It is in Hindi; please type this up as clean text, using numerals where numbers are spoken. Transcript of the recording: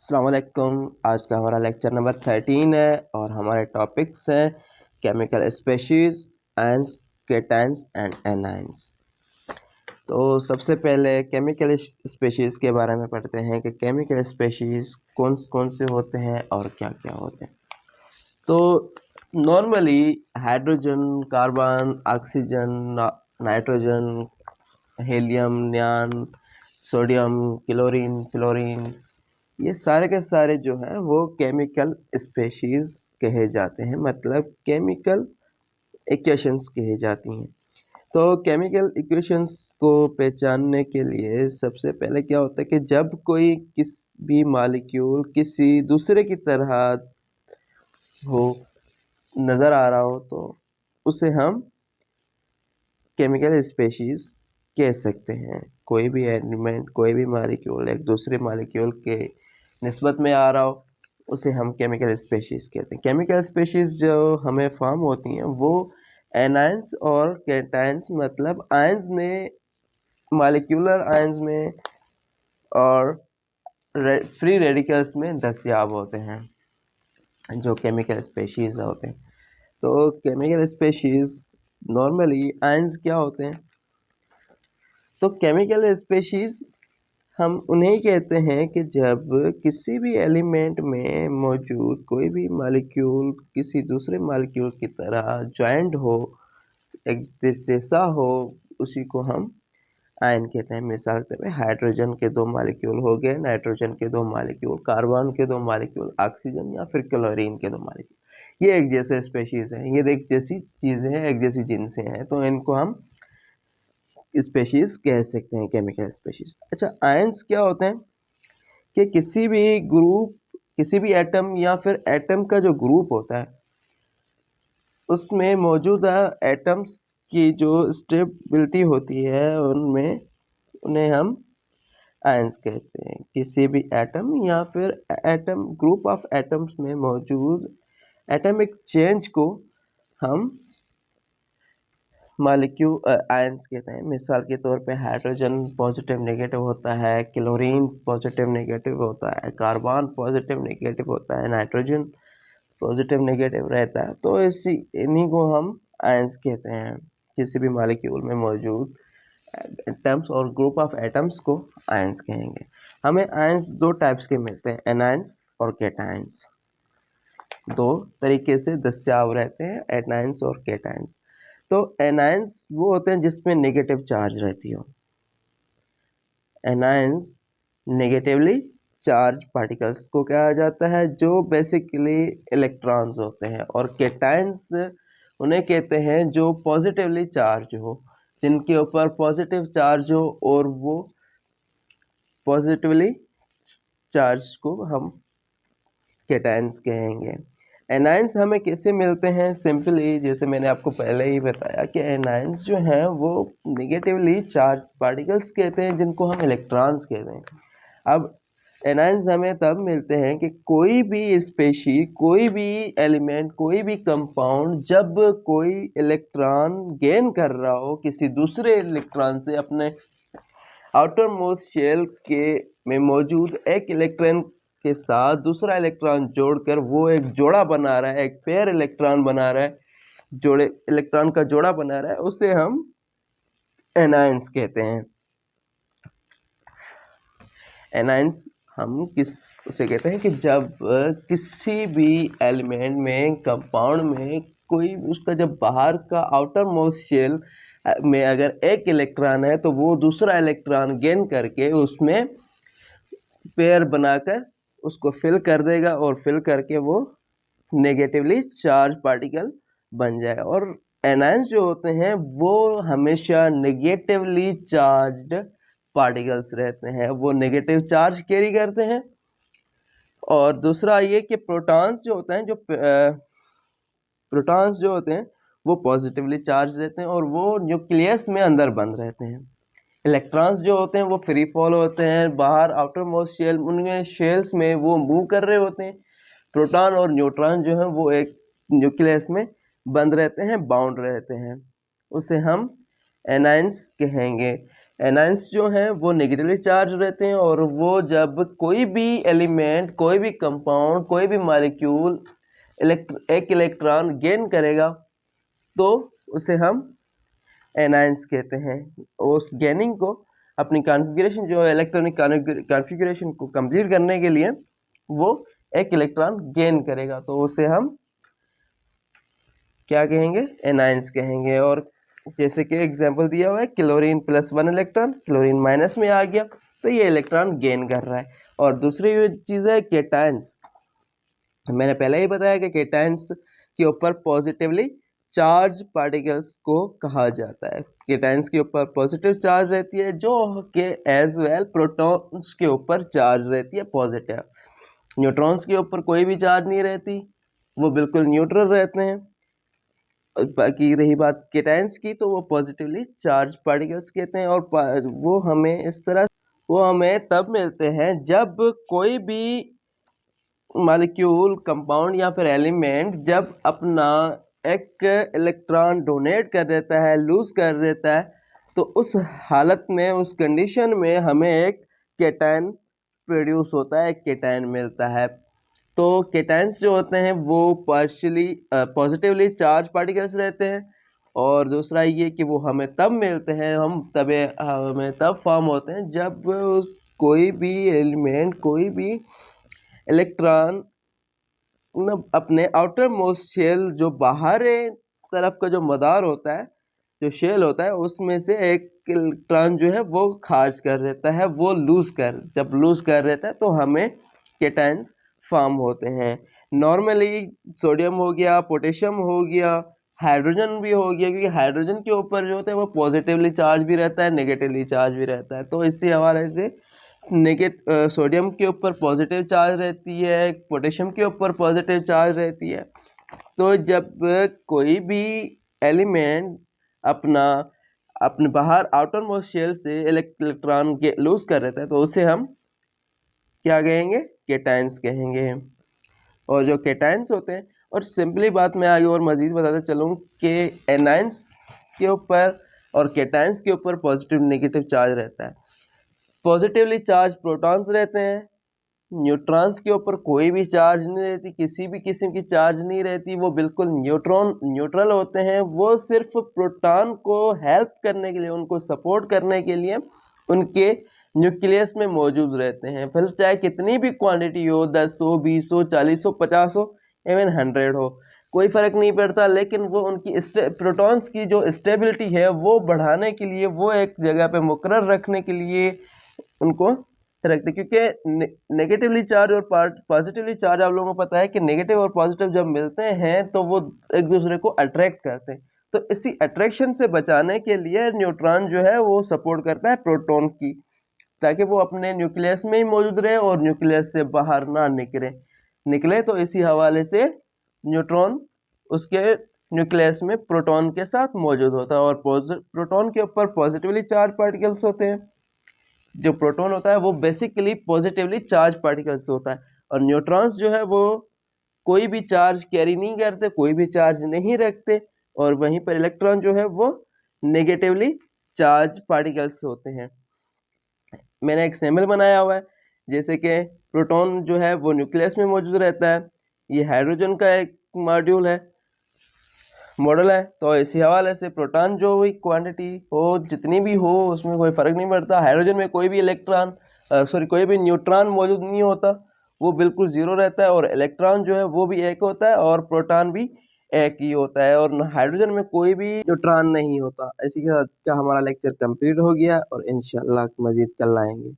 अस्सलाम वालेकुम। आज का हमारा लेक्चर नंबर 13 है और हमारे टॉपिक्स हैं chemical species, ions, cations and anions. तो सबसे पहले केमिकल स्पेशीज़ के बारे में पढ़ते हैं कि केमिकल स्पेशीज़ कौन कौन से होते हैं और क्या क्या होते हैं। तो normally hydrogen, carbon, oxygen, nitrogen, helium, neon, sodium, chlorine, fluorine, ये सारे के सारे जो हैं वो केमिकल स्पेशीज़ कहे जाते हैं, मतलब केमिकल इक्वेशंस कही जाती हैं। तो केमिकल इक्वेशंस को पहचानने के लिए सबसे पहले क्या होता है कि जब कोई किसी भी मॉलिक्यूल किसी दूसरे की तरह हो, नज़र आ रहा हो, तो उसे हम केमिकल स्पेशीज़ कह सकते हैं। कोई भी एलिमेंट, कोई भी मॉलिक्यूल एक दूसरे मॉलिक्यूल के निस्बत में आ रहा हो, उसे हम केमिकल स्पेशीज़ कहते हैं। केमिकल स्पेशीज़ जो हमें फॉर्म होती हैं वो एनायंस और केटायंस, मतलब आयंस में, मॉलिक्यूलर आयंस में और फ्री रेडिकल्स में दस्तयाब होते हैं, जो केमिकल स्पेशीज़ होते हैं। तो केमिकल स्पेशीज़ नॉर्मली आयंस क्या होते हैं? तो केमिकल स्पेशीज़ हम उन्हें कहते हैं कि जब किसी भी एलिमेंट में मौजूद कोई भी मॉलिक्यूल किसी दूसरे मॉलिक्यूल की तरह जॉइंट हो, एक जैसा हो, उसी को हम आयन कहते हैं। मिसाल के तौर पे हाइड्रोजन के दो मॉलिक्यूल हो गए, नाइट्रोजन के दो मॉलिक्यूल, कार्बन के दो मॉलिक्यूल, ऑक्सीजन या फिर क्लोरीन के दो मॉलिक्यूल, ये एक जैसे स्पेशीज़ हैं, ये एक जैसी चीज़ें हैं, एक जैसी जिनसें हैं, तो इनको हम स्पेशीज़ कह सकते हैं, केमिकल स्पेशीज़। अच्छा, आयंस क्या होते हैं कि किसी भी ग्रुप, किसी भी एटम या फिर एटम का जो ग्रुप होता है, उसमें मौजूदा एटम्स की जो स्टेबिलिटी होती है, उन्हें हम आयंस कहते हैं। किसी भी एटम या फिर एटम, ग्रुप ऑफ एटम्स में मौजूद एटॉमिक चेंज को हम मॉलिक्यूल आयंस कहते हैं। मिसाल के तौर पे हाइड्रोजन पॉजिटिव नेगेटिव होता है, क्लोरीन पॉजिटिव नेगेटिव होता है, कार्बन पॉजिटिव नेगेटिव होता है, नाइट्रोजन पॉजिटिव नेगेटिव रहता है। तो इन्हीं को हम आयंस कहते हैं। किसी भी मॉलिक्यूल में मौजूद एटम्स और ग्रुप ऑफ एटम्स को आयंस कहेंगे। हमें आयंस दो टाइप्स के मिलते हैं, एनायंस और केटायंस। दो तरीके से दस्तयाब रहते हैं, एनायंस और केटायंस। तो एनायंस वो होते हैं जिसमें नेगेटिव चार्ज रहती हो। एनायंस नेगेटिवली चार्ज पार्टिकल्स को कहा जाता है, जो बेसिकली इलेक्ट्रॉन्स होते हैं। और केटायंस उन्हें कहते हैं जो पॉजिटिवली चार्ज हो, जिनके ऊपर पॉजिटिव चार्ज हो, और वो पॉजिटिवली चार्ज को हम केटायंस कहेंगे। एनायंस हमें कैसे मिलते हैं? सिंपली, जैसे मैंने आपको पहले ही बताया कि एनायंस जो हैं वो नेगेटिवली चार्ज पार्टिकल्स कहते हैं, जिनको हम इलेक्ट्रॉन्स कहते हैं। अब एनायंस हमें तब मिलते हैं कि कोई भी स्पेशी, कोई भी एलिमेंट, कोई भी कंपाउंड जब कोई इलेक्ट्रॉन गेन कर रहा हो किसी दूसरे इलेक्ट्रॉन से, अपने आउटर मोस्ट शेल के में मौजूद एक इलेक्ट्रॉन के साथ दूसरा इलेक्ट्रॉन जोड़कर वो एक जोड़ा बना रहा है, एक पेयर इलेक्ट्रॉन बना रहा है, जोड़े इलेक्ट्रॉन का जोड़ा बना रहा है, उसे हम एनायंस कहते हैं। एनायंस हम उसे कहते हैं कि जब किसी भी एलिमेंट में, कंपाउंड में, कोई उसका जब बाहर का आउटर मोस्ट शेल में अगर एक इलेक्ट्रॉन है, तो वो दूसरा इलेक्ट्रॉन गेन करके उसमें पेयर बनाकर उसको फिल कर देगा, और फिल करके वो नेगेटिवली चार्ज पार्टिकल बन जाएगा। और एनायंस जो होते हैं वो हमेशा नेगेटिवली चार्ज्ड पार्टिकल्स रहते हैं, वो नेगेटिव चार्ज कैरी करते हैं। और दूसरा ये कि प्रोटॉन्स जो होते हैं, प्रोटॉन्स जो होते हैं वो पॉजिटिवली चार्ज रहते हैं, और वो न्यूक्लियस में अंदर बंद रहते हैं। इलेक्ट्रॉन्स जो होते हैं वो फ्री फॉल होते हैं, बाहर आउटर मोस्ट शेल, उनके शेल्स में वो मूव कर रहे होते हैं। प्रोटॉन और न्यूट्रॉन जो हैं वो एक न्यूक्लियस में बंद रहते हैं, बाउंड रहते हैं, उसे हम एनायंस कहेंगे। एनायंस जो हैं वो नेगेटिवली चार्ज रहते हैं, और वो जब कोई भी एलिमेंट, कोई भी कंपाउंड, कोई भी मॉलिक्यूल एक इलेक्ट्रॉन गेन करेगा तो उसे हम एनायंस कहते हैं। उस गेनिंग को, अपनी कॉन्फ़िगरेशन जो है इलेक्ट्रॉनिक कॉन्फ़िगरेशन को कंप्लीट करने के लिए वो एक इलेक्ट्रॉन गेन करेगा, तो उसे हम क्या कहेंगे, एनायंस कहेंगे। और जैसे कि एग्जांपल दिया हुआ है, क्लोरीन +1 इलेक्ट्रॉन क्लोरीन माइनस में आ गया तो ये इलेक्ट्रॉन गेन कर रहा है। और दूसरी चीज़ है केटायंस। मैंने पहले ही बताया कि केटायंस के ऊपर पॉजिटिवली चार्ज पार्टिकल्स को कहा जाता है। केटायंस के ऊपर पॉजिटिव चार्ज रहती है, जो कि एज वेल प्रोटॉन्स के ऊपर चार्ज रहती है पॉजिटिव। न्यूट्रॉन्स के ऊपर कोई भी चार्ज नहीं रहती, वो बिल्कुल न्यूट्रल रहते हैं। बाकी रही बात केटायंस की, तो वो पॉजिटिवली चार्ज पार्टिकल्स कहते हैं। और वो हमें तब मिलते हैं जब कोई भी मॉलिक्यूल, कंपाउंड या फिर एलिमेंट जब अपना एक इलेक्ट्रॉन डोनेट कर देता है, लूज़ कर देता है, तो उस हालत में, उस कंडीशन में हमें एक केटायन प्रोड्यूस होता है, एक केटायन मिलता है। तो केटायंस जो होते हैं वो पार्शियली पॉजिटिवली चार्ज पार्टिकल्स रहते हैं। और दूसरा ये कि वो हमें तब मिलते हैं, हमें तब फॉर्म होते हैं जब कोई भी एलिमेंट, कोई भी इलेक्ट्रॉन अपने आउटर मोस्ट शेल, जो बाहर तरफ का जो मदार होता है, जो शेल होता है, उसमें से एक इलेक्ट्रॉन जो है वो खारिज कर देता है, वो जब लूज़ कर देता है तो हमें केटायंस फॉर्म होते हैं। नॉर्मली सोडियम हो गया, पोटेशियम हो गया, हाइड्रोजन भी हो गया, क्योंकि हाइड्रोजन के ऊपर जो होता है वो पॉजिटिवली चार्ज भी रहता है, नेगेटिवली चार्ज भी रहता है। तो इसी हवाले से सोडियम के ऊपर पॉजिटिव चार्ज रहती है, पोटेशियम के ऊपर पॉजिटिव चार्ज रहती है। तो जब कोई भी एलिमेंट अपने बाहर आउटर मोस्ट शेल से इलेक्ट्रॉन के लूज़ कर देता है तो उसे हम क्या कहेंगे, केटायंस कहेंगे। और जो केटायंस होते हैं, और सिंपली बात मैं आगे और मज़ीद बताता चलूँ कि एनायंस के ऊपर और केटायंस के ऊपर पॉजिटिव नेगेटिव चार्ज रहता है। पॉजिटिवली चार्ज प्रोटॉन्स रहते हैं, न्यूट्रॉन्स के ऊपर कोई भी चार्ज नहीं रहती, किसी भी किस्म की चार्ज नहीं रहती, वो बिल्कुल न्यूट्रल होते हैं। वो सिर्फ प्रोटॉन को हेल्प करने के लिए, उनको सपोर्ट करने के लिए उनके न्यूक्लियस में मौजूद रहते हैं। फिर चाहे कितनी भी क्वांटिटी हो, 10 हो, 20 हो, 40 हो, 50 हो, इवन 100 हो, कोई फ़र्क नहीं पड़ता, लेकिन वो उनकी प्रोटॉन्स की जो स्टेबिलिटी है वो बढ़ाने के लिए, वो एक जगह पे मुकर्रर रखने के लिए उनको रखते। क्योंकि नेगेटिवली चार्ज और पॉजिटिवली चार्ज, आप लोगों को पता है कि नेगेटिव और पॉजिटिव जब मिलते हैं तो वो एक दूसरे को अट्रैक्ट करते हैं। तो इसी अट्रैक्शन से बचाने के लिए न्यूट्रॉन जो है वो सपोर्ट करता है प्रोटॉन की, ताकि वो अपने न्यूक्लियस में ही मौजूद रहे और न्यूक्लियस से बाहर ना निकले। तो इसी हवाले से न्यूट्रॉन उसके न्यूक्लियस में प्रोटॉन के साथ मौजूद होता है। और प्रोटॉन के ऊपर पॉजिटिवली चार्ज पार्टिकल्स होते हैं। जो प्रोटॉन होता है वो बेसिकली पॉजिटिवली चार्ज पार्टिकल्स होता है, और न्यूट्रॉन्स जो है वो कोई भी चार्ज कैरी नहीं करते, कोई भी चार्ज नहीं रखते। और वहीं पर इलेक्ट्रॉन जो है वो नेगेटिवली चार्ज पार्टिकल्स होते हैं। मैंने एक सिंबल बनाया हुआ है, जैसे कि प्रोटॉन जो है वो न्यूक्लियस में मौजूद रहता है, ये हाइड्रोजन का एक मॉडल है। तो इसी हवाले से प्रोटॉन जो हुई क्वांटिटी हो, जितनी भी हो, उसमें कोई फ़र्क नहीं पड़ता। हाइड्रोजन में कोई भी कोई भी न्यूट्रॉन मौजूद नहीं होता, वो बिल्कुल ज़ीरो रहता है। और इलेक्ट्रॉन जो है वो भी एक होता है और प्रोटॉन भी एक ही होता है, और हाइड्रोजन में कोई भी न्यूट्रॉन नहीं होता। इसी के साथ क्या हमारा लेक्चर कंप्लीट हो गया, और इंशाल्लाह मज़ीद कल आएंगे।